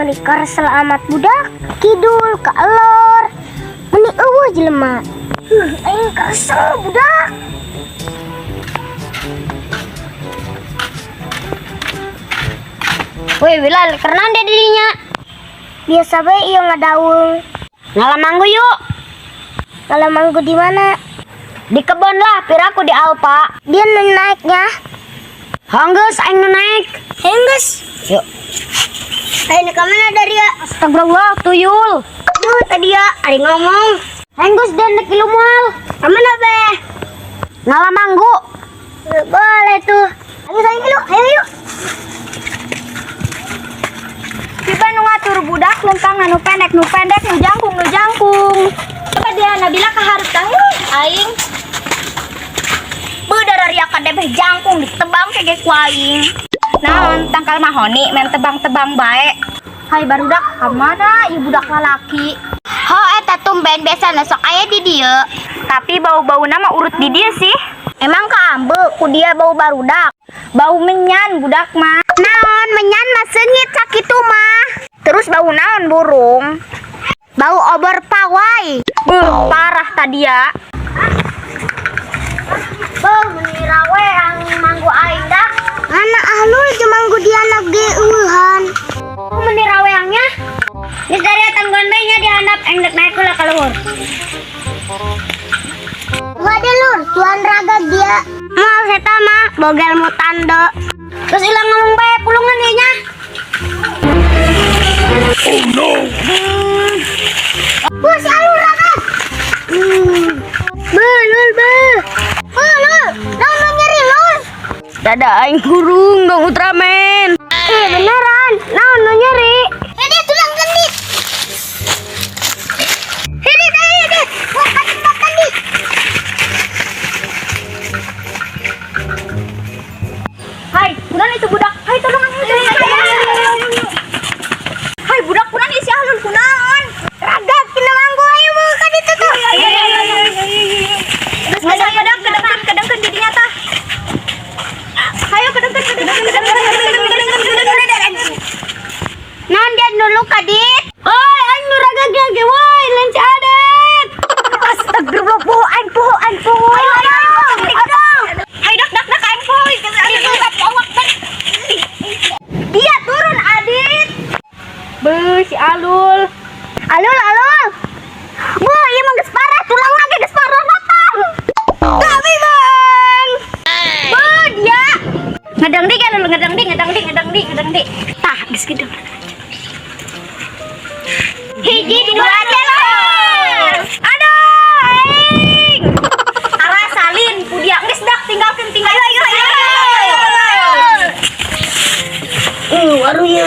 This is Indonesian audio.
menikah selamat budak kidul ke alor meni eueuh jelema. Aing kesel budak. Woi Bilal, kerenan deh dirinya. Biasa bae ieu ngadaung. Ngalamanggu yuk. Ngalamanggu di mana? Di kebon lah, piraku di Alpa. Dia naiknya. Hanggeus aing nu naik. Hengges. Yuk. Aing ke mana dari ya? Astagfirullah, tuyul. Duh, tadi ya ari ngomong. Hanggeus dan dek ilumal. Mana be? Ngalamanggu. Boleh tuh. Ayo sayang yuk, ayo yuk. Tiba nu ngatur budak lempang nu pendek nu jangkung. Coba dia Nabila kaharep tah aing. Beudara ria kadebeh jangkung ditebang kege ku aing. Naon tangkal mahoni men tebang-tebang bae. Hai barudak ka mana ieu budak lalaki? Ho eta tumben biasana sok aya di dieu. Tapi bau-bauna mah urut di dieu sih. Emang kaambe ku dia bau barudak. Bau menyan budak mah. Naon menyan mah seungit sakitu mah. Terus bau naon burung? Bau obor pawai. Parah tadi ya. Bau menirawe ang manggu aing dah. Anak ahlul jemanggu dia anak geueuhan. Meniraweangnya geus dari tanggon bae nya dihandap engdek naik heula ka luhur. Wade lur, tuan raga dia. Moal eta mah bogel mutando. Terus ilang ngomong bae pulungan ieu nya. Oh no! Si alur raga. Belul be. Lul, naon nyeri lul? Dada aing hurung dong Ultraman. Beneran, naon nu nyeri? Ini tulang gendit. Ini. Bukan tadi. Hai, kunaon itu budak? Hai tolongan itu. Hai budak kunaon isi alun kunaon? Raga kena manggu ayo ka ditu tuh. Kedengkeun didinya tah. Hayo kedengkeun. Naon dia dulu ka dit? Oi, aing nu raga ge woi, lain cadet. Astagfirullah, aing poho. Ayo. Hai dak aing poho. Dia turun Adit. Beuh si Alul. Alul. Bu, ieu mah geus parah, tulang lagi geus parah matang. Kami bang. Beuh dia. Ngedengdi kan lu ngedengdi. Tah geus kitu. Hiji dua teler. Aduh, aing. Arah salin ku dia geus dak tinggalkeun. Waru ieu